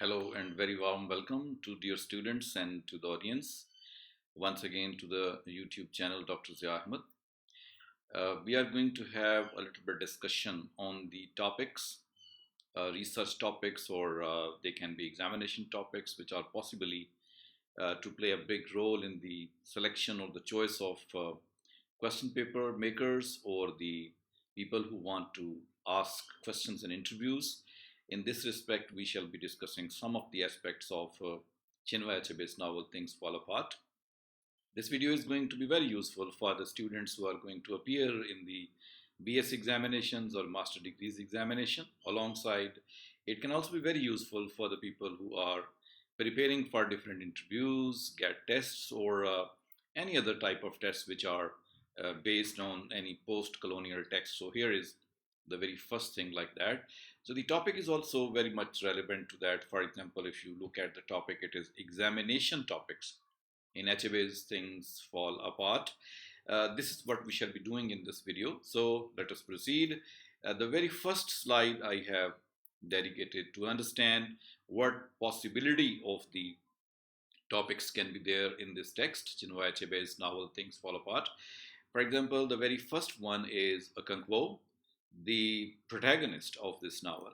Hello and very warm welcome to dear students and to the audience. Once again to the YouTube channel Dr. Ahmed. We are going to have a little bit discussion on the topics, research topics, or they can be examination topics, which are possibly to play a big role in the selection or the choice of question paper makers or the people who want to ask questions in interviews. In this respect, we shall be discussing some of the aspects of Chinua Achebe's novel Things Fall Apart. This video is going to be very useful for the students who are going to appear in the BS examinations or master degrees examination. Alongside, it can also be very useful for the people who are preparing for different interviews, GAT tests, or any other type of tests which are based on any post-colonial text. So here is the very first thing like that. So the topic is also very much relevant to that. For example, if you look at the topic, it is examination topics. In Achebe's Things Fall Apart. This is what we shall be doing in this video. So let us proceed. The very first slide I have dedicated to understand what possibility of the topics can be there in this text, Chinua Achebe's novel Things Fall Apart. For example, the very first one is Akanko, the protagonist of this novel.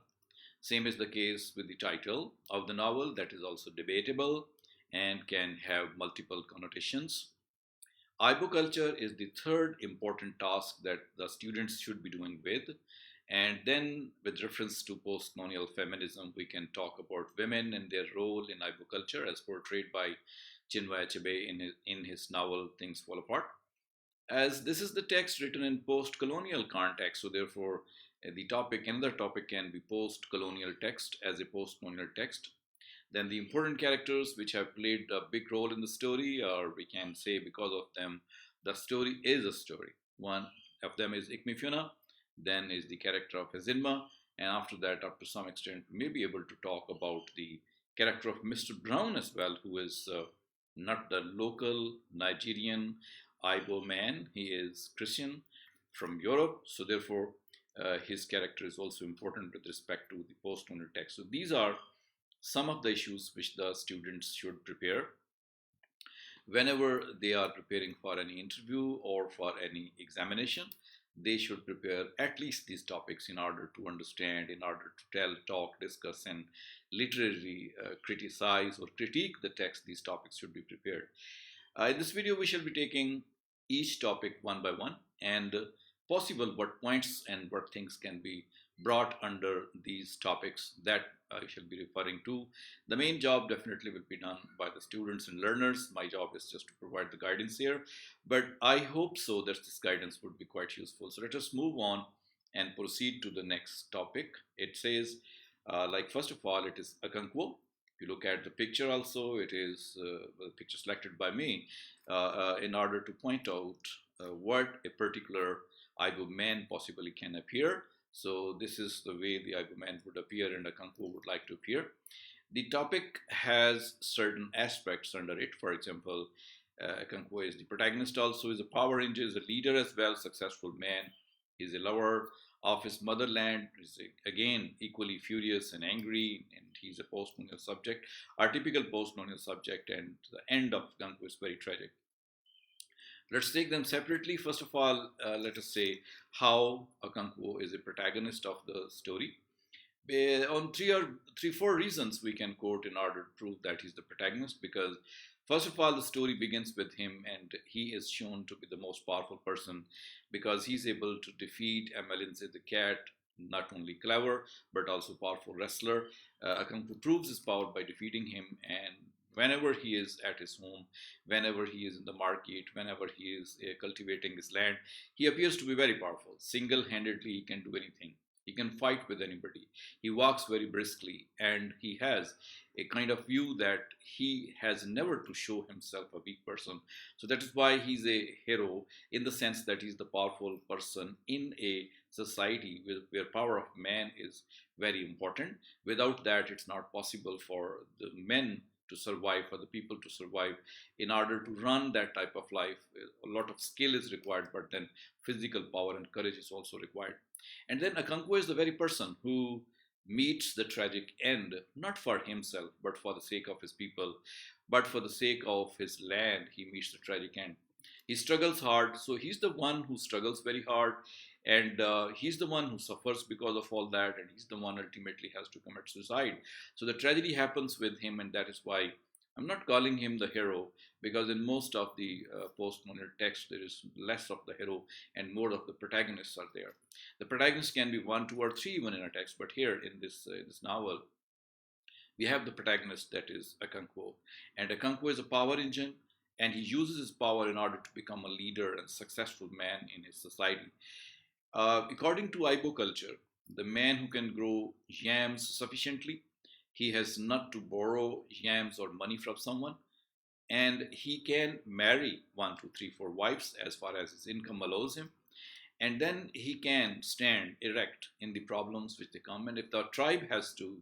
Same is the case with the title of the novel, that is also debatable and can have multiple connotations. Achebe culture is the third important task that the students should be doing with. And then, with reference to post-colonial feminism, we can talk about women and their role in Achebe culture as portrayed by Chinua Achebe in his novel Things Fall Apart. As this is the text written in post-colonial context, so therefore another topic can be post-colonial text as a post-colonial text. Then the important characters which have played a big role in the story, or we can say because of them, the story is a story. One of them is Ikmifuna, then is the character of Hezinma, and after that, up to some extent, we may be able to talk about the character of Mr. Brown as well, who is not the local Nigerian Igbo man. He is Christian from Europe, so therefore his character is also important with respect to the post-colonial text. So these are some of the issues which the students should prepare whenever they are preparing for any interview or for any examination. They should prepare at least these topics in order to understand, in order to tell, talk, discuss, and literally criticize or critique the text. These topics should be prepared. In this video, we shall be taking each topic one by one and possible what points and what things can be brought under these topics that I shall be referring to. The main job definitely will be done by the students and learners. My job is just to provide the guidance here, but I hope so that this guidance would be quite useful. So let us move on and proceed to the next topic. It says, first of all, it is Akanko. If you look at the picture also, it is a picture selected by me in order to point out what a particular Igbo man possibly can appear. So this is the way the Igbo man would appear and Akanko would like to appear. The topic has certain aspects under it. For example, Akanko is the protagonist also, is a Power Ranger, is a leader as well, successful man. He's a lover of his motherland, is again equally furious and angry, and he's a post-colonial subject, our typical post-colonial subject, and the end of Akanko is very tragic. Let's take them separately. First of all, let us say how Akanko is a protagonist of the story. On four reasons we can quote in order to prove that he's the protagonist, because first of all, the story begins with him and he is shown to be the most powerful person because he's able to defeat Emelinze the cat, not only clever but also powerful wrestler. Akanko proves his power by defeating him, and whenever he is at his home, whenever he is in the market, whenever he is cultivating his land, he appears to be very powerful. Single-handedly, he can do anything. He can fight with anybody. He walks very briskly, and he has a kind of view that he has never to show himself a weak person. So that is why he's a hero in the sense that he's the powerful person in a society where power of man is very important. Without that, it's not possible for the men to survive, for the people to survive. In order to run that type of life, a lot of skill is required, but then physical power and courage is also required. And then Akanko is the very person who meets the tragic end, not for himself, but for the sake of his people, but for the sake of his land, he meets the tragic end. He struggles hard, so he's the one who struggles very hard, and he's the one who suffers because of all that, and he's the one ultimately has to commit suicide. So the tragedy happens with him, and that is why I'm not calling him the hero, because in most of the post-colonial text, there is less of the hero and more of the protagonists are there. The protagonists can be one, two, or three even in a text, but here in this novel, we have the protagonist that is Akanko. And Akanko is a power engine, and he uses his power in order to become a leader and successful man in his society. According to Ibo culture, the man who can grow yams sufficiently, he has not to borrow yams or money from someone, and he can marry one, two, three, four wives as far as his income allows him, and then he can stand erect in the problems which they come. And if the tribe has to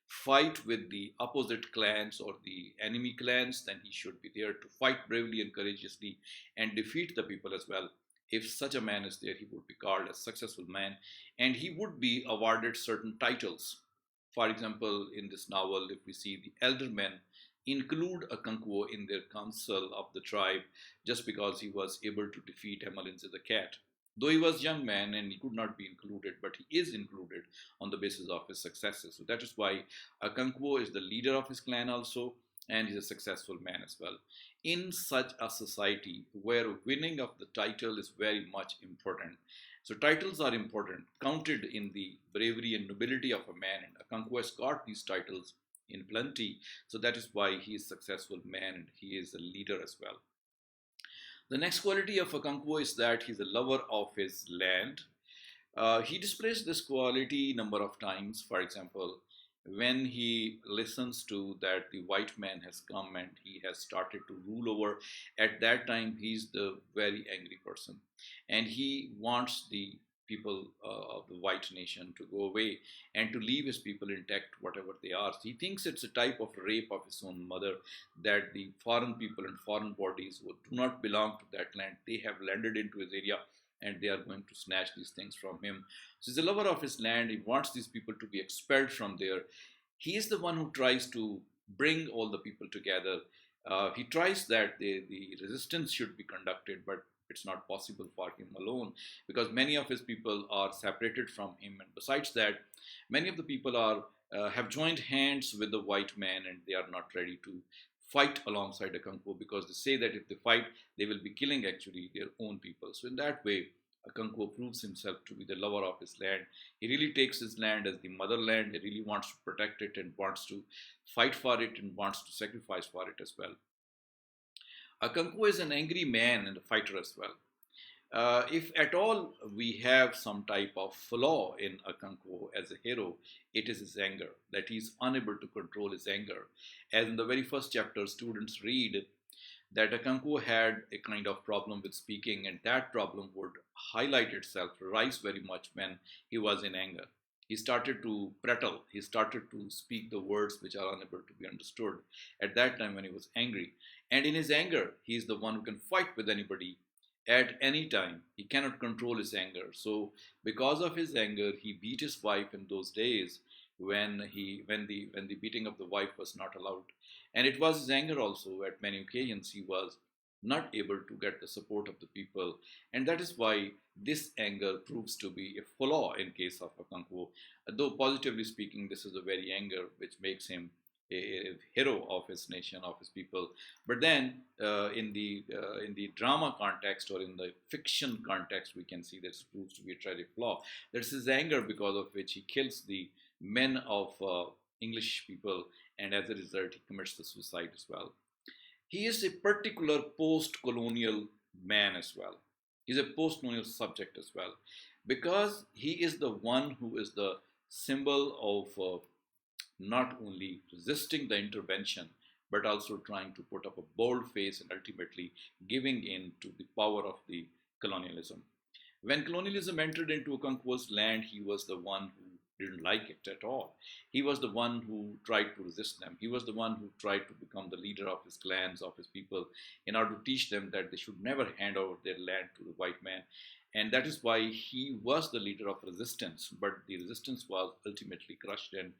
fight with the opposite clans or the enemy clans, then he should be there to fight bravely and courageously and defeat the people as well. If such a man is there, he would be called a successful man, and he would be awarded certain titles. For example, in this novel, if we see the elder men include a Kankwo in their council of the tribe just because he was able to defeat Emalinze the cat. Though he was a young man and he could not be included, but he is included on the basis of his successes. So that is why Akanko is the leader of his clan also, and he's a successful man as well. In such a society where winning of the title is very much important, so titles are important, counted in the bravery and nobility of a man, and Akanko has got these titles in plenty. So that is why he is a successful man and he is a leader as well. The next quality of Akanko is that he's a lover of his land. He displays this quality number of times. For example, when he listens to that the white man has come and he has started to rule over, at that time he's the very angry person, and he wants the people of the white nation to go away and to leave his people intact, whatever they are. So he thinks it's a type of rape of his own mother, that the foreign people and foreign bodies who do not belong to that land, they have landed into his area and they are going to snatch these things from him. So he's a lover of his land. He wants these people to be expelled from there. He is the one who tries to bring all the people together. He tries that the resistance should be conducted, but it's not possible for him alone because many of his people are separated from him. And besides that, many of the people are have joined hands with the white man and they are not ready to fight alongside Akanko because they say that if they fight, they will be killing actually their own people. So in that way, Akanko proves himself to be the lover of his land. He really takes his land as the motherland. He really wants to protect it and wants to fight for it and wants to sacrifice for it as well. Akanko is an angry man and a fighter as well. If at all we have some type of flaw in Akanko as a hero, it is his anger, that he is unable to control his anger. As in the very first chapter, students read that Akanko had a kind of problem with speaking, and that problem would highlight itself, rise very much when he was in anger. He started to prattle, he started to speak the words which are unable to be understood at that time when he was angry. And in his anger, he is the one who can fight with anybody at any time. He cannot control his anger. So because of his anger, he beat his wife in those days when the beating of the wife was not allowed. And it was his anger also. At many occasions, he was not able to get the support of the people. And that is why this anger proves to be a flaw in case of Akanko. Though positively speaking, this is a very anger which makes him a hero of his nation, of his people. But then, in the drama context or in the fiction context, we can see this proves to be a tragic flaw. There's his anger because of which he kills the men of English people, and as a result, he commits the suicide as well. He is a particular post-colonial man as well. He's a post-colonial subject as well, because he is the one who is the symbol of not only resisting the intervention, but also trying to put up a bold face and ultimately giving in to the power of the colonialism. When colonialism entered into Okonkwo's land, he was the one who didn't like it at all. He was the one who tried to resist them. He was the one who tried to become the leader of his clans, of his people, in order to teach them that they should never hand over their land to the white man. and that is why he was the leader of resistance. But the resistance was ultimately crushed, and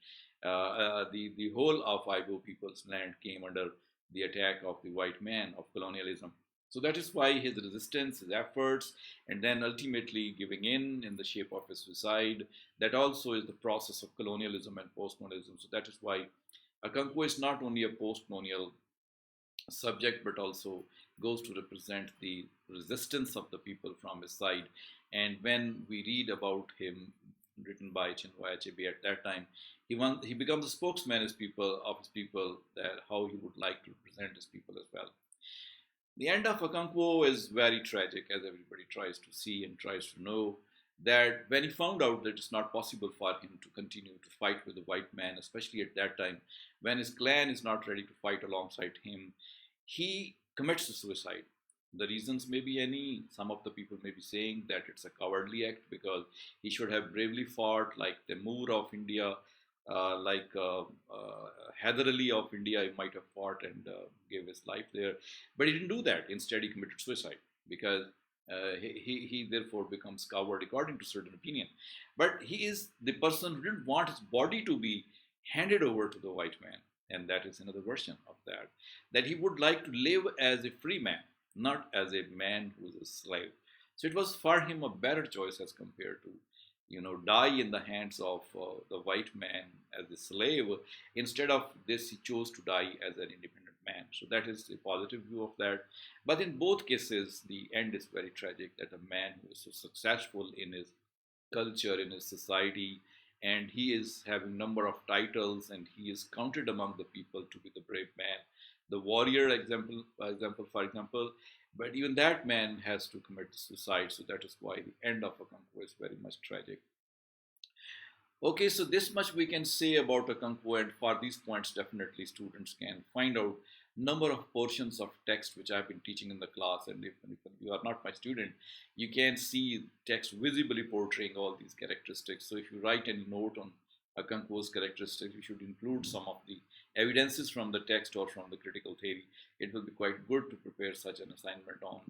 the whole of Igbo people's land came under the attack of the white man of colonialism. So that is why his resistance, his efforts, and then ultimately giving in the shape of a suicide. That also is the process of colonialism and post-colonialism. So that is why Akanko is not only a post-colonial subject, but also goes to represent the resistance of the people from his side. And when we read about him, written by Chinua Achebe at that time, he becomes a spokesman of his people, that how he would like to represent his people as well. The end of Akanko is very tragic, as everybody tries to see and tries to know. That when he found out that it's not possible for him to continue to fight with the white man, especially at that time, when his clan is not ready to fight alongside him, he commits suicide. The reasons may be any. Some of the people may be saying that it's a cowardly act because he should have bravely fought, like Temur of India, like Hyder Ali of India. He might have fought and gave his life there, but he didn't do that. Instead, he committed suicide because he therefore becomes coward according to certain opinion. But he is the person who didn't want his body to be handed over to the white man, and that is another version of that. That he would like to live as a free man, not as a man who is a slave. So it was for him a better choice as compared to, die in the hands of the white man as a slave. Instead of this, he chose to die as an independent man. So that is a positive view of that. But in both cases, the end is very tragic. That a man who is so successful in his culture, in his society, and he is having number of titles, and he is counted among the people to be the brave man, the warrior example for example. But even that man has to commit suicide. So that is why the end of Akanko is very much tragic. Okay, so this much we can say about Akanko, and for these points, definitely students can find out number of portions of text which I've been teaching in the class. And if you are not my student, you can see text visibly portraying all these characteristics. So if you write any note on Akanko's characteristics, you should include some of the evidences from the text or from the critical theory. It will be quite good to prepare such an assignment on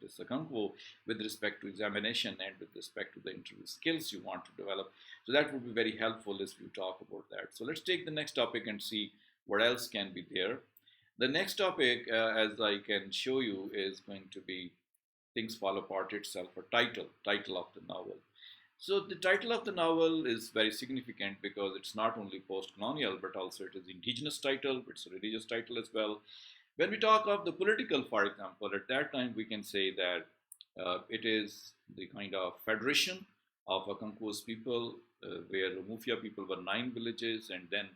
this Akanko with respect to examination and with respect to the interview skills you want to develop. So that would be very helpful as we talk about that. So let's take the next topic and see what else can be there. The next topic, as I can show you, is going to be Things Fall Apart itself, or title of the novel. So the title of the novel is very significant because it's not only post-colonial, but also it is indigenous title, it's a religious title as well. When we talk of the political, for example, at that time we can say that it is the kind of federation of Akanko's people, where the Mufia people were 9 villages, and then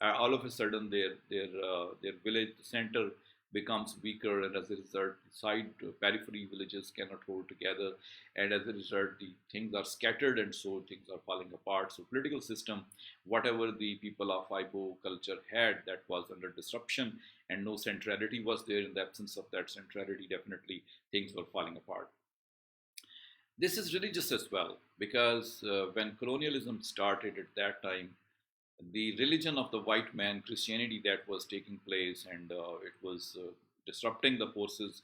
all of a sudden their village center becomes weaker, and as a result, the side periphery villages cannot hold together, and as a result, the things are scattered, and so things are falling apart. So, political system, whatever the people of Igbo culture had, that was under disruption, and no centrality was there. In the absence of that centrality, definitely things were falling apart. This is religious as well, because when colonialism started at that time, the religion of the white man, Christianity, that was taking place, and it was disrupting the forces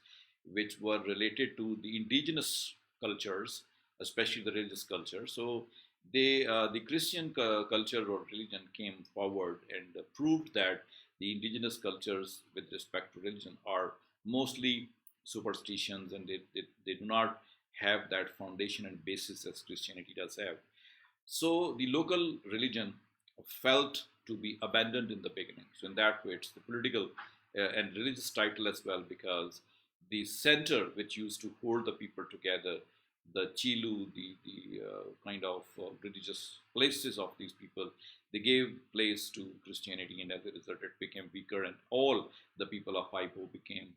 which were related to the indigenous cultures, especially the religious culture. So the Christian culture or religion came forward and proved that the indigenous cultures with respect to religion are mostly superstitions, and they do not have that foundation and basis as Christianity does have. So the local religion felt to be abandoned in the beginning. So in that way, it's the political and religious title as well, because the center which used to hold the people together, the Chilu, the kind of religious places of these people, they gave place to Christianity, and as a result, it became weaker, and all the people of Igbo became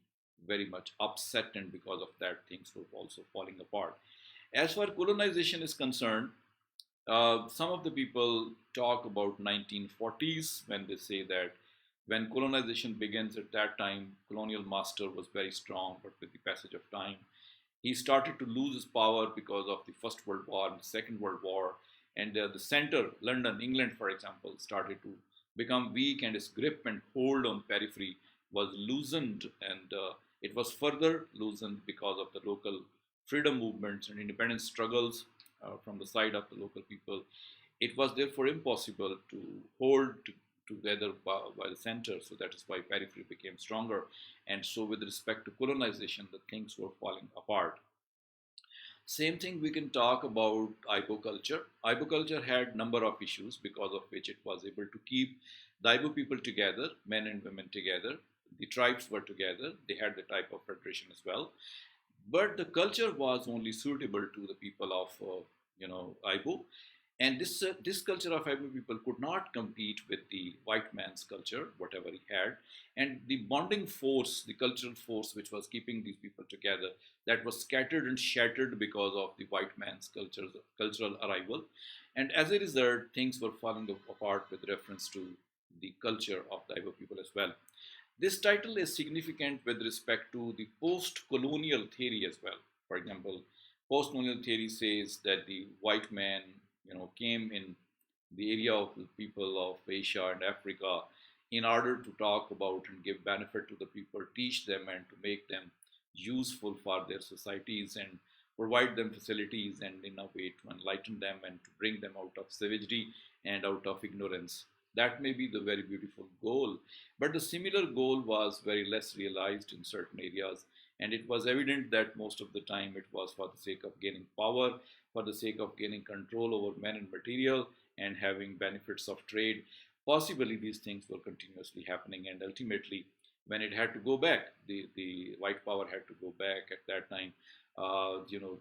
very much upset, and because of that, things were also falling apart. As far as colonization is concerned, some of the people talk about 1940s when they say that when colonization begins at that time, colonial master was very strong, but with the passage of time, he started to lose his power because of the First World War and the Second World War. And the center, London, England, for example, started to become weak, and its grip and hold on periphery was loosened, and it was further loosened because of the local freedom movements and independence struggles from the side of the local people, it was therefore impossible to hold together by the center. So that is why periphery became stronger. And so, with respect to colonization, the things were falling apart. Same thing we can talk about Ibo culture. Ibo culture had number of issues because of which it was able to keep the Ibo people together, men and women together. The tribes were together. They had the type of federation as well. But the culture was only suitable to the people of Ibo, and this culture of Ibo people could not compete with the white man's culture, whatever he had, and the bonding force, the cultural force which was keeping these people together, that was scattered and shattered because of the white man's cultural arrival, and as a result, things were falling apart with reference to the culture of the Ibo people as well. This title is significant with respect to the post-colonial theory as well. For example, post-colonial theory says that the white man, came in the area of the people of Asia and Africa in order to talk about and give benefit to the people, teach them and to make them useful for their societies and provide them facilities and in a way to enlighten them and to bring them out of savagery and out of ignorance. That may be the very beautiful goal, but the similar goal was very less realized in certain areas, and it was evident that most of the time it was for the sake of gaining power, for the sake of gaining control over men and material, and having benefits of trade. Possibly these things were continuously happening, and ultimately, when it had to go back, the white power had to go back at that time.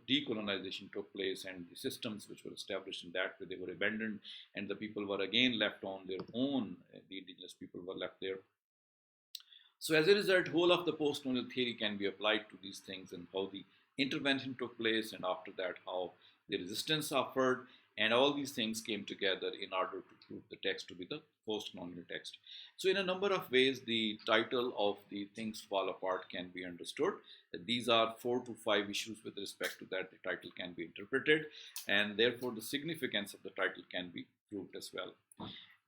Decolonization took place, and the systems which were established in that way, they were abandoned, and the people were again left on their own. The indigenous people were left there. So as a result, whole of the post-colonial theory can be applied to these things and how the intervention took place, and after that how the resistance suffered, and all these things came together in order to prove the text to be the post-colonial text. So in a number of ways, the title of the Things Fall Apart can be understood. These are 4 to 5 issues with respect to that the title can be interpreted, and therefore the significance of the title can be proved as well.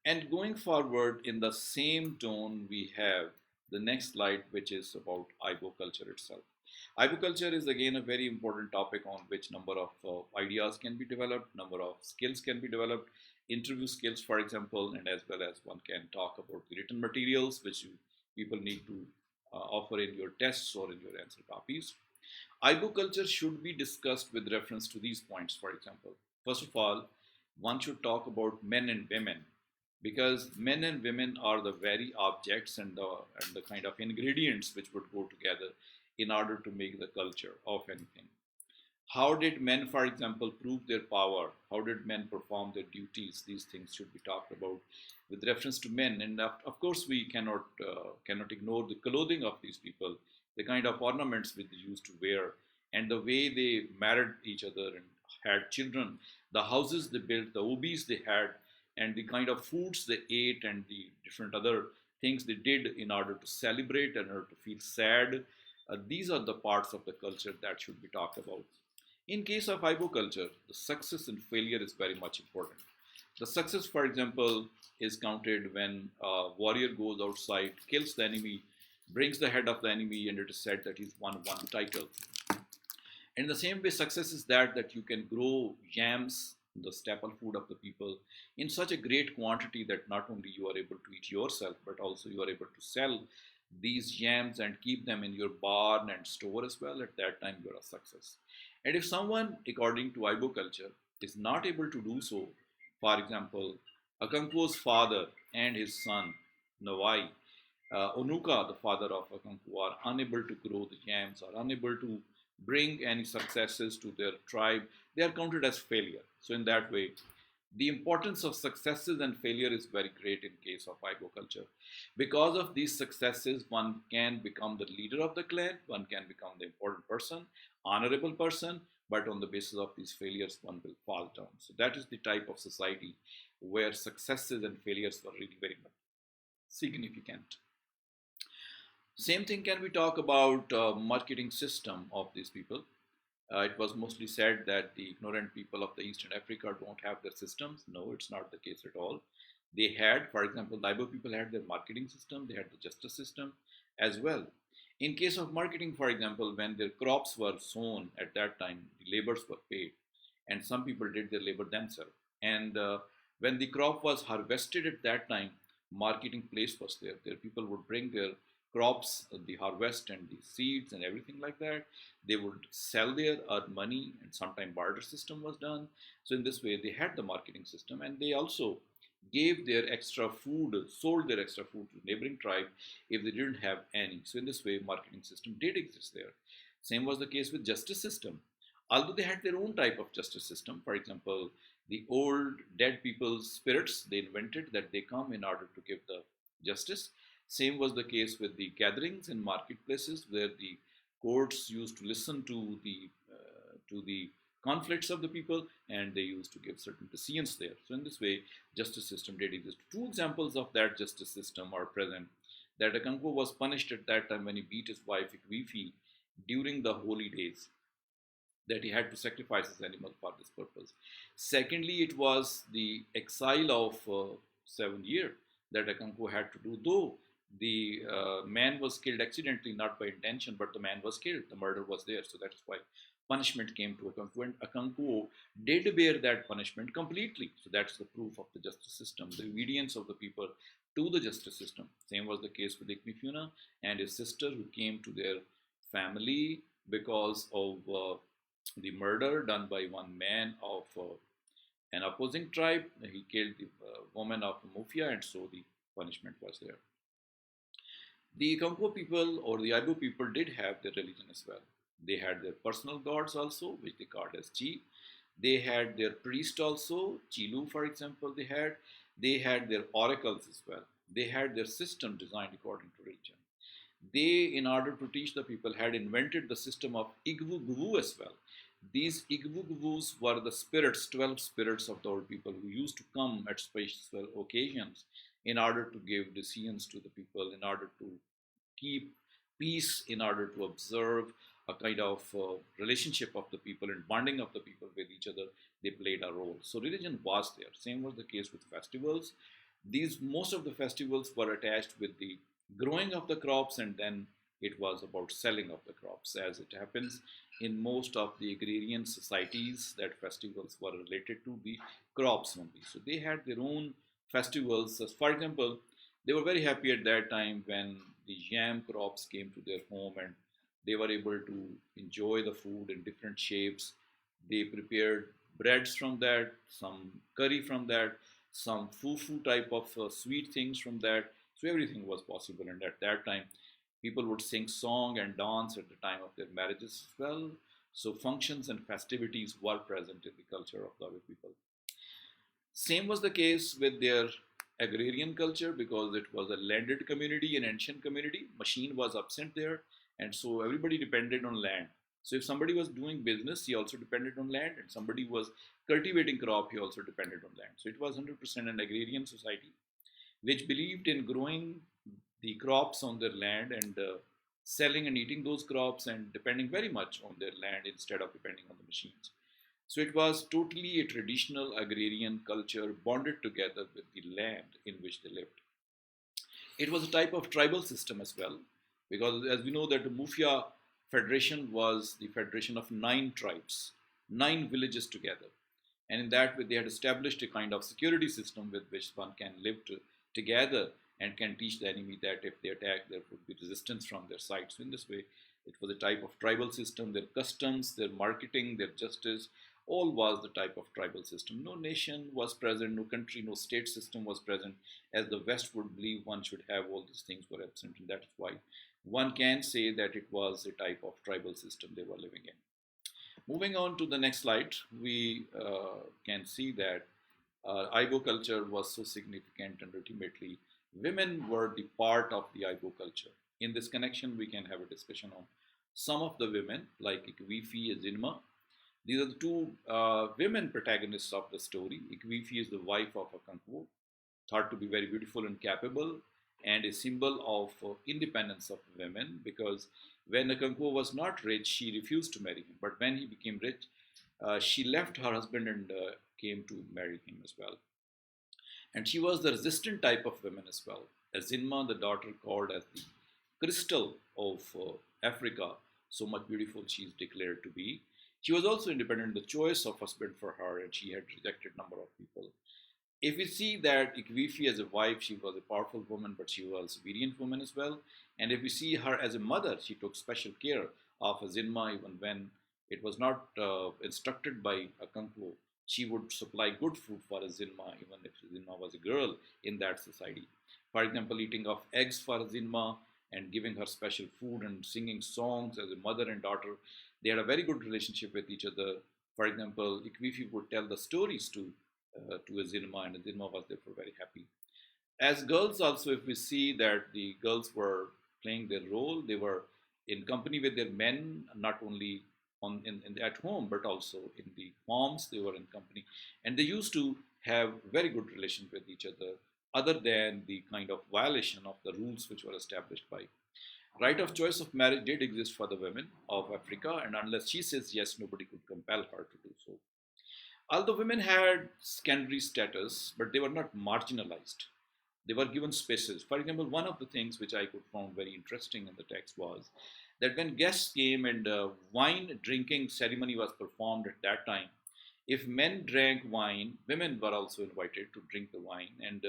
And going forward in the same tone, we have the next slide, which is about Ibo culture itself. Ibo culture is again a very important topic on which number of ideas can be developed, number of skills can be developed, interview skills, for example, and as well as one can talk about the written materials which people need to offer in your tests or in your answer copies. Ibo culture should be discussed with reference to these points, for example. First of all, one should talk about men and women, because men and women are the very objects and the kind of ingredients which would go together in order to make the culture of anything. How did men, for example, prove their power? How did men perform their duties? These things should be talked about with reference to men. And of course, we cannot ignore the clothing of these people, the kind of ornaments which they used to wear, and the way they married each other and had children, the houses they built, the hobbies they had, and the kind of foods they ate, and the different other things they did in order to celebrate and in order to feel sad. These are the parts of the culture that should be talked about. In case of Ibo culture, the success and failure is very much important. The success, for example, is counted when a warrior goes outside, kills the enemy, brings the head of the enemy, and it is said that he's won one title. And in the same way, success is that you can grow yams, the staple food of the people, in such a great quantity that not only you are able to eat yourself, but also you are able to sell these yams and keep them in your barn and store as well. At that time, you're a success. And if someone, according to Ibo culture, is not able to do so, for example, Akanko's father and his son, Nawai, Onuka, the father of Akanko, are unable to grow the yams, are unable to bring any successes to their tribe, they are counted as failure. So in that way, the importance of successes and failure is very great in case of Ibo culture. Because of these successes, one can become the leader of the clan, one can become the important person, honorable person, but on the basis of these failures, one will fall down. So that is the type of society where successes and failures were really very much significant. Same thing can we talk about marketing system of these people. It was mostly said that the ignorant people of the Eastern Africa don't have their systems. No, it's not the case at all. They had, for example, the Ibo people had their marketing system, they had the justice system as well. In case of marketing, for example, when their crops were sown at that time, the laborers were paid, and some people did their labor themselves. And when the crop was harvested at that time, marketing place was there. There people would bring their crops, the harvest and the seeds and everything like that. They would sell there, earn money, and sometimes barter system was done. So in this way, they had the marketing system, and they also gave their extra food, sold their extra food to neighboring tribe if they didn't have any. So in this way, marketing system did exist there. Same was the case with justice system. Although they had their own type of justice system, for example, the old dead people's spirits, they invented that they come in order to give the justice. Same was the case with the gatherings in marketplaces where the courts used to listen to the conflicts of the people, and they used to give certain decisions there. So in this way, justice system did exist. Two examples of that justice system are present. That Akanko was punished at that time when he beat his wife Ikwifi during the holy days, that he had to sacrifice his animal for this purpose. Secondly, it was the exile of 7 years that Akanko had to do, though the man was killed accidentally, not by intention, but the man was killed. The murder was there, so that is why punishment came to Akanko, and Akanko did bear that punishment completely. So that's the proof of the justice system, the obedience of the people to the justice system. Same was the case with Ikmifuna and his sister, who came to their family because of the murder done by one man of an opposing tribe. He killed the woman of Mufia, and so the punishment was there. The Kampo people or the Ibo people did have their religion as well. They had their personal gods also, which they called as Chi. They had their priest also, Chilu, for example, they had. They had their oracles as well. They had their system designed according to religion. They, in order to teach the people, had invented the system of Igwu Guvu as well. These Igwu Guvus were the spirits, 12 spirits of the old people who used to come at special occasions in order to give decisions to the people, in order to keep peace, in order to observe a kind of relationship of the people and bonding of the people with each other. They played a role. So religion was there. Same was the case with festivals. These most of the festivals were attached with the growing of the crops, and then it was about selling of the crops, as it happens in most of the agrarian societies, that festivals were related to the crops only. So they had their own festivals. As for example, they were very happy at that time when the yam crops came to their home, and they were able to enjoy the food in different shapes. They prepared breads from that, some curry from that, some fufu type of sweet things from that. So everything was possible, and at that time, people would sing song and dance at the time of their marriages as well. So functions and festivities were present in the culture of the Awi people. Same was the case with their agrarian culture, because it was a landed community, an ancient community. Machine was absent there, and so everybody depended on land. So if somebody was doing business, he also depended on land, and somebody was cultivating crop, he also depended on land. So it was 100% an agrarian society, which believed in growing the crops on their land and selling and eating those crops and depending very much on their land instead of depending on the machines. So it was totally a traditional agrarian culture bonded together with the land in which they lived. It was a type of tribal system as well, because as we know that the Mufia Federation was the federation of 9 tribes, 9 villages together. And in that way, they had established a kind of security system with which one can live together and can teach the enemy that if they attack, there would be resistance from their side. So in this way, it was a type of tribal system. Their customs, their marketing, their justice, all was the type of tribal system. No nation was present, no country, no state system was present, as the West would believe one should have. All these things were absent, and that is why one can say that it was a type of tribal system they were living in. Moving on to the next slide, we can see that Ibo culture was so significant, and ultimately women were the part of the Ibo culture. In this connection, we can have a discussion on some of the women, like Ikwifi and Zinma. These are the two women protagonists of the story. Ikwifi is the wife of Akanko, thought to be very beautiful and capable, and a symbol of independence of women, because when Akanko was not rich, she refused to marry him. But when he became rich, she left her husband and came to marry him as well. And she was the resistant type of woman as well. As Zinma, the daughter called as the crystal of Africa, so much beautiful she is declared to be. She was also independent, the choice of husband for her, and she had rejected number of people. If we see that Ikwifi as a wife, she was a powerful woman, but she was a obedient woman as well. And if we see her as a mother, she took special care of Zinma even when it was not instructed by Akanko. She would supply good food for Zinma, even if Zinma was a girl in that society. For example, eating of eggs for Zinma and giving her special food and singing songs as a mother and daughter. They had a very good relationship with each other. For example, Ikwifi would tell the stories to Azilma, and Azilma was therefore very happy. As girls, also, if we see that the girls were playing their role, they were in company with their men, not only at home, but also in the homes, they were in company. And they used to have very good relations with each other than the kind of violation of the rules which were established by. Right of choice of marriage did exist for the women of Africa, and unless she says yes, nobody could compel her to do so. Although women had secondary status, but they were not marginalized. They were given spaces. For example, one of the things which I could found very interesting in the text was that when guests came and wine drinking ceremony was performed at that time, if men drank wine, women were also invited to drink the wine, and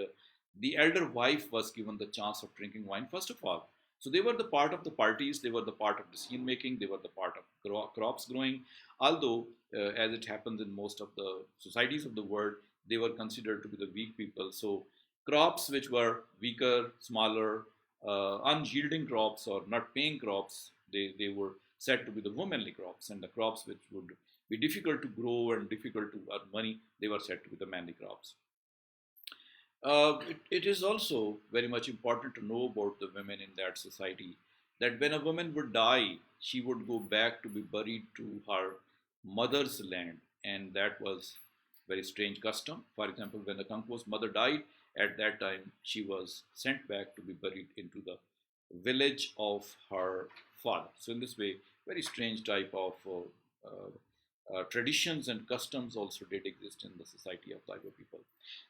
the elder wife was given the chance of drinking wine first of all. So they were the part of the parties, they were the part of decision making, they were the part of crops growing. Although, as it happens in most of the societies of the world, they were considered to be the weak people. So crops which were weaker, smaller, unyielding crops or not paying crops, they were said to be the womanly crops, and the crops which would be difficult to grow and difficult to earn money, they were said to be the manly crops. It is also very much important to know about the women in that society that when a woman would die, she would go back to be buried to her mother's land, and that was very strange custom. For example, when the Kanko's mother died, at that time she was sent back to be buried into the village of her father. So in this way, very strange type of traditions and customs also did exist in the society of the Igbo people.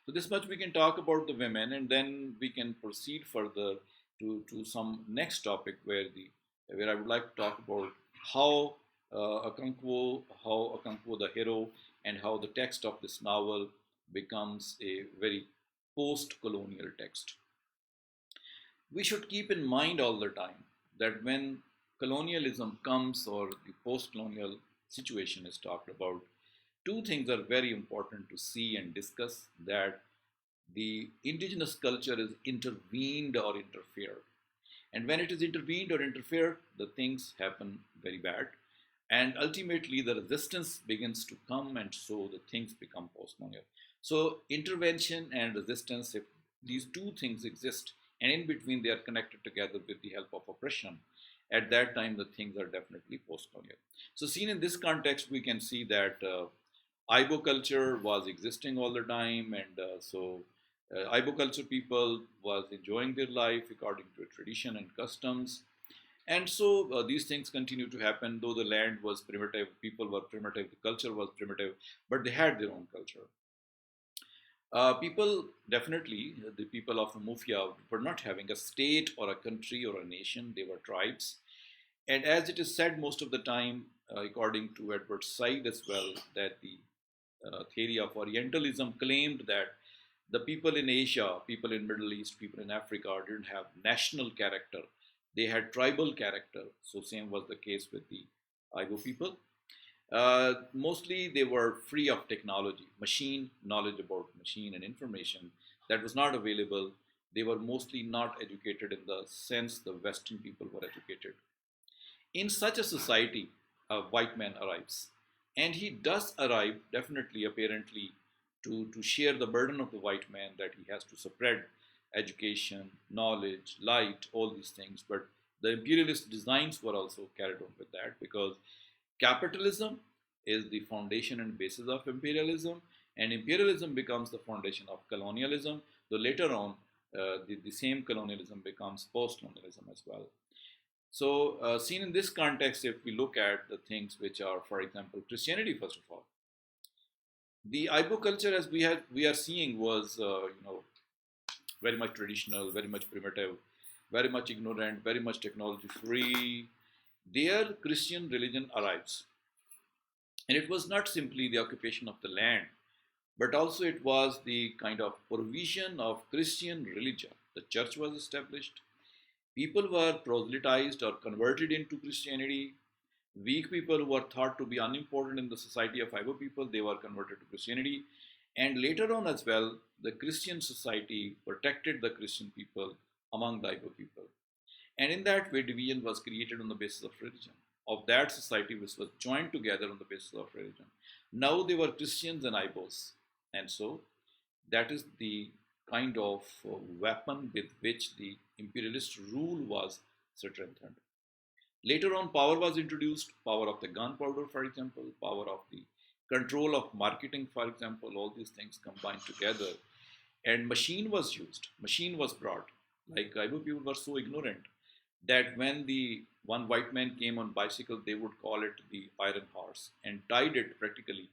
So this much we can talk about the women, and then we can proceed further to some next topic where I would like to talk about how Akanko the hero, and how the text of this novel becomes a very post-colonial text. We should keep in mind all the time that when colonialism comes or the post-colonial situation is talked about, two things are very important to see and discuss: that the indigenous culture is intervened or interfered. And when it is intervened or interfered, the things happen very bad. And ultimately, the resistance begins to come, and so the things become post-colonial. So, intervention and resistance, if these two things exist, and in between they are connected together with the help of oppression, at that time the things are definitely post-colonial. So, seen in this context, we can see that Igbo culture was existing all the time, and Igbo culture people was enjoying their life according to tradition and customs. And so these things continue to happen, though the land was primitive, people were primitive, the culture was primitive, but they had their own culture. People definitely, the people of the Mufia were not having a state or a country or a nation, they were tribes. And as it is said most of the time, according to Edward Said as well, that the theory of Orientalism claimed that the people in Asia, people in Middle East, people in Africa didn't have national character. They had tribal character. So same was the case with the Igbo people. Mostly they were free of technology, machine knowledge about machine and information that was not available. They were mostly not educated in the sense the Western people were educated. In such a society, a white man arrives. And he does arrive, definitely, apparently, to share the burden of the white man that he has to spread education, knowledge, light, all these things. But the imperialist designs were also carried on with that, because capitalism is the foundation and basis of imperialism, and imperialism becomes the foundation of colonialism, though later on the same colonialism becomes post-colonialism as well. So, seen in this context, if we look at the things which are, for example, Christianity, first of all, the Igbo culture, as we are seeing, was very much traditional, very much primitive. very much ignorant, very much technology free. There, Christian religion arrives. And it was not simply the occupation of the land, but also it was the kind of provision of Christian religion. The church was established, people were proselytized or converted into Christianity. Weak people who were thought to be unimportant in the society of Igbo people, they were converted to Christianity. And later on as well, the Christian society protected the Christian people among the Igbo people. And in that way, division was created on the basis of religion, of that society which was joined together on the basis of religion. Now they were Christians and Igbos. And so that is the kind of weapon with which the imperialist rule was strengthened. Later on, power was introduced, power of the gunpowder, for example, power of the control of marketing, for example, all these things combined together. And machine was used, machine was brought. Like Igbo people were so ignorant that when the one white man came on bicycle, they would call it the iron horse and tied it practically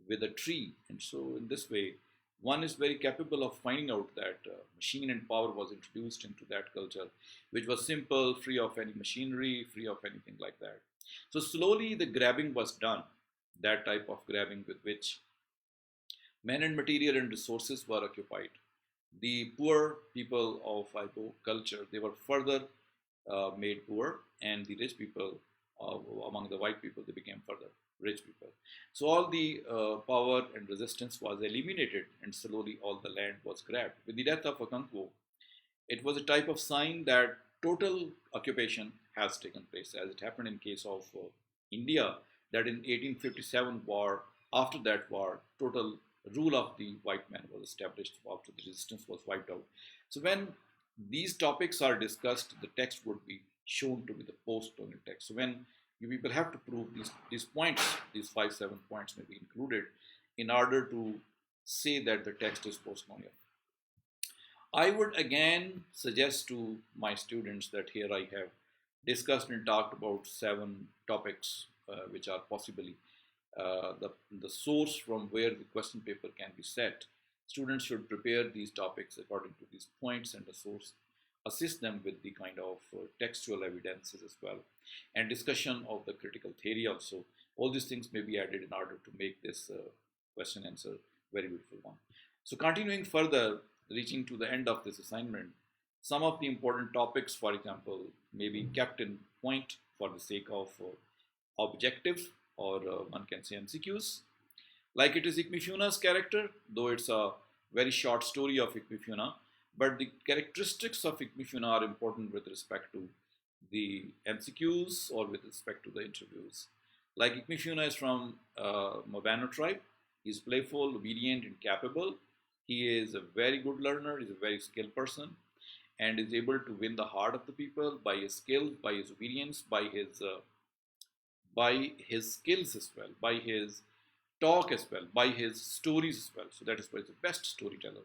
with a tree. And so in this way, one is very capable of finding out that machine and power was introduced into that culture, which was simple, free of any machinery, free of anything like that. So slowly the grabbing was done, that type of grabbing with which men and material and resources were occupied. The poor people of Igbo culture, they were further made poor, and the rich people among the white people, they became further rich people. So all the power and resistance was eliminated, and slowly all the land was grabbed. With the death of Akanko, it was a type of sign that total occupation has taken place, as it happened in case of India, that in 1857 war, after that war, total rule of the white man was established after the resistance was wiped out. So when these topics are discussed, the text would be shown to be the post-colonial text. So when you people have to prove these points, these 5, 7 points may be included in order to say that the text is post-colonial. I would again suggest to my students that here I have discussed and talked about 7 topics which are possibly the source from where the question paper can be set. Students should prepare these topics according to these points, and the source assist them with the kind of textual evidences as well, and discussion of the critical theory also. All these things may be added in order to make this question answer very beautiful one. So continuing further, reaching to the end of this assignment, some of the important topics, for example, may be kept in point for the sake of objective, or one can say MCQs. Like it is Ikmifuna's character, though it's a very short story of Ikmifuna, but the characteristics of Ikmifuna are important with respect to the MCQs or with respect to the interviews. Like Ikmifuna is from Mabano tribe. He's playful, obedient, and capable. He is a very good learner. He's a very skilled person, and is able to win the heart of the people by his skill, by his obedience, by his skills as well, by his talk as well, by his stories as well. So that is why he's the best storyteller.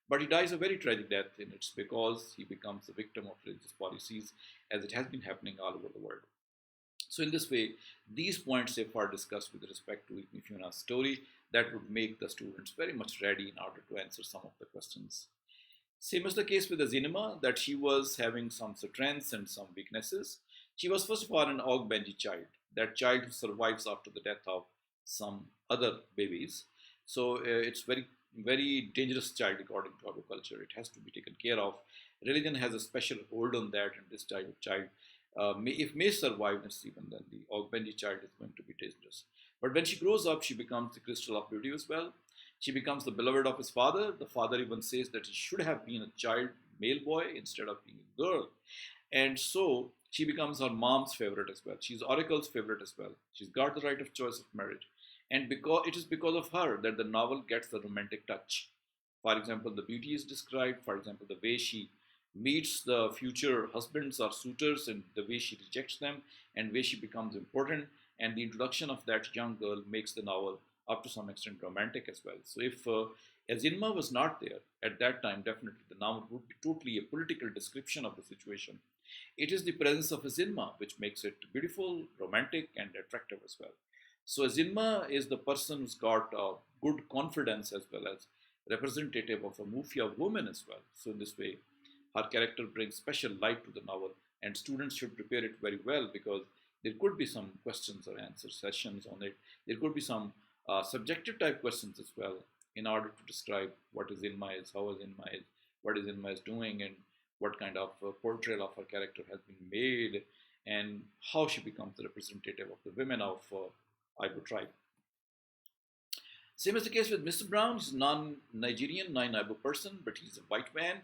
But he dies a very tragic death, and it's because he becomes a victim of religious policies, as it has been happening all over the world. So in this way, these points, if are discussed with respect to Ikmifuna's story, that would make the students very much ready in order to answer some of the questions. Same is the case with Azinima, that she was having some strengths and some weaknesses. She was first of all an Ogbenji child, that child who survives after the death of some other babies. So it's very dangerous child according to our culture. It has to be taken care of. Religion has a special hold on that, and this type of child, if may survive, even then the Ogbenji child is going to be dangerous. But when she grows up, she becomes the crystal of beauty as well. She becomes the beloved of his father. The father even says that he should have been a child, male boy, instead of being a girl. And so she becomes her mom's favorite as well. She's Oracle's favorite as well. She's got the right of choice of marriage. And it is because of her that the novel gets the romantic touch. For example, the beauty is described. For example, the way she meets the future husbands or suitors, and the way she rejects them, and the way she becomes important. And the introduction of that young girl makes the novel up to some extent romantic as well. So if Azinma was not there at that time, definitely the novel would be totally a political description of the situation. It is the presence of Azinma which makes it beautiful, romantic, and attractive as well. So Azinma is the person who's got good confidence as well as representative of a Mufia woman as well. So in this way, her character brings special light to the novel, and students should prepare it very well because there could be some questions or answer sessions on it. There could be some subjective type questions as well in order to describe what is Ilma is, how is Ilma is, what is Ilma is doing, and what kind of portrayal of her character has been made, and how she becomes the representative of the women of Ibo tribe. Same as the case with Mr. Brown. He's a non-Nigerian, non-Ibo person, but he's a white man,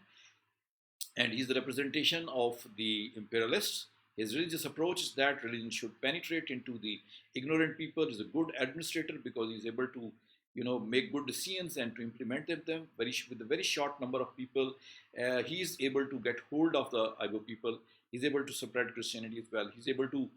and he's the representation of the imperialists. His religious approach is that religion should penetrate into the ignorant people. He's a good administrator because he's able to, make good decisions and to implement them with a very short number of people. He is able to get hold of the Igbo people. He's able to spread Christianity as well. He's able to,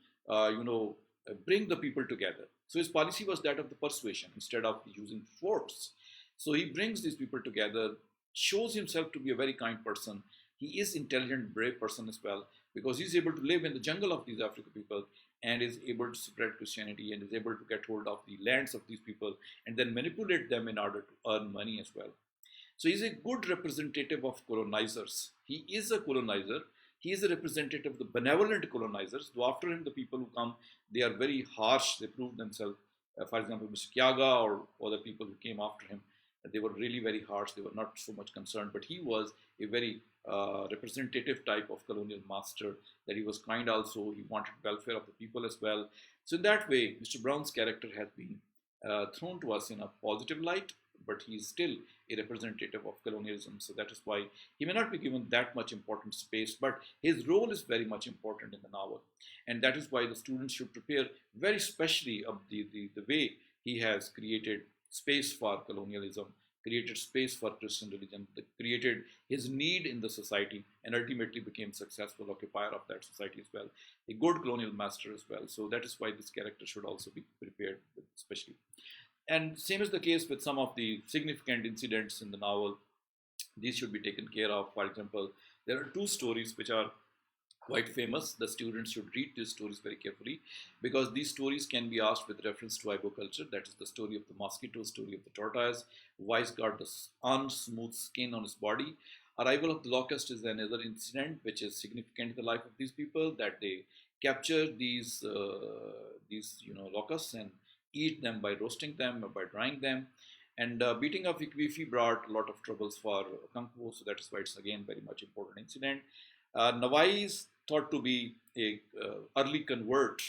bring the people together. So his policy was that of the persuasion instead of using force. So he brings these people together, shows himself to be a very kind person. He is intelligent, brave person as well, because he's able to live in the jungle of these African people and is able to spread Christianity and is able to get hold of the lands of these people and then manipulate them in order to earn money as well. So he's a good representative of colonizers. He is a colonizer. He is a representative of the benevolent colonizers. Though after him, the people who come, they are very harsh. They prove themselves. For example, Mr. Kyaga or other people who came after him, they were really very harsh. They were not so much concerned. But he was a very representative type of colonial master, that he was kind also. He wanted welfare of the people as well. So in that way, Mr. Brown's character has been thrown to us in a positive light, but he is still a representative of colonialism. So that is why he may not be given that much important space, but his role is very much important in the novel. And that is why the students should prepare very specially of the way he has created space for colonialism, created space for Christian religion, created his need in the society, and ultimately became successful occupier of that society as well, a good colonial master as well. So that is why this character should also be prepared, especially. And same is the case with some of the significant incidents in the novel. These should be taken care of. For example, there are two stories which are quite famous. The students should read these stories very carefully because these stories can be asked with reference to Igbo culture. That is the story of the mosquito, story of the tortoise, wise guard, the unsmooth skin on his body. Arrival of the locust is another incident which is significant in the life of these people, that they capture these locusts and eat them by roasting them or by drying them. And beating of Ikwifi brought a lot of troubles for Akanko, so that is why it's again very much important incident. Nawai is thought to be a early convert.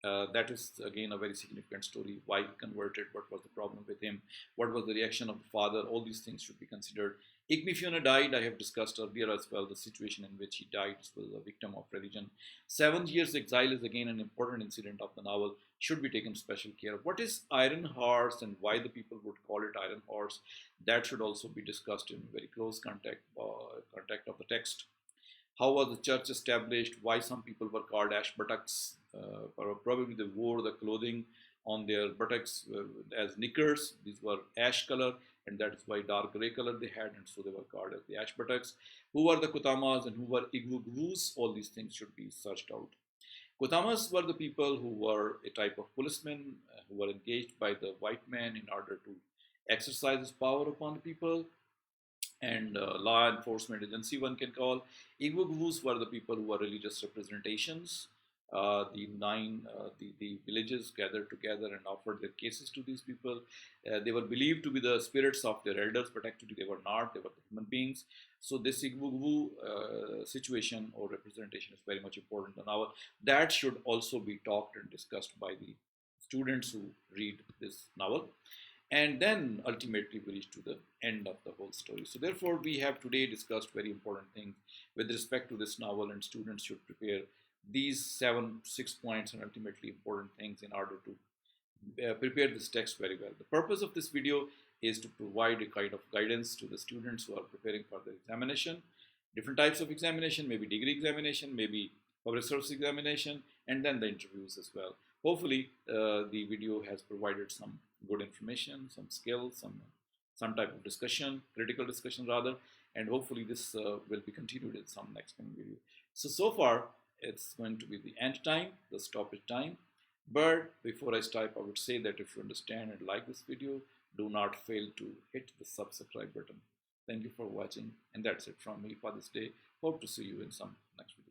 That is again a very significant story. Why he converted? What was the problem with him? What was the reaction of the father? All these things should be considered. Igmifiona died. I have discussed earlier as well the situation in which he died. He was a victim of religion. 7 years exile is again an important incident of the novel. Should be taken special care of. What is Iron Horse and why the people would call it Iron Horse? That should also be discussed in very close contact of the text. How was the church established? Why some people were called ash buttocks? Probably they wore the clothing on their buttocks as knickers. These were ash color, and that is why dark gray color they had, and so they were called as the ash buttocks. Who were the Kutamas and who were Igwugwus? All these things should be searched out. Kutamas were the people who were a type of policemen who were engaged by the white man in order to exercise his power upon the people, and law enforcement agency one can call. Igwugwus were the people who were religious representations. The villages gathered together and offered their cases to these people. They were believed to be the spirits of their elders, but actually they were not. They were the human beings. So this Igwugwu situation or representation is very much important. And that should also be talked and discussed by the students who read this novel. And then ultimately we reach to the end of the whole story. So therefore we have today discussed very important things with respect to this novel, and students should prepare these 6 points and ultimately important things in order to prepare this text very well. The purpose of this video is to provide a kind of guidance to the students who are preparing for the examination. Different types of examination, maybe degree examination, maybe public service examination, and then the interviews as well. Hopefully the video has provided some good information, some skills, some type of discussion, critical discussion rather, and hopefully this will be continued in some next coming video. So far it's going to be the end time, the stoppage time. But before I stop, I would say that if you understand and like this video, do not fail to hit the subscribe button. Thank you for watching, and that's it from me for this day. Hope to see you in some next video.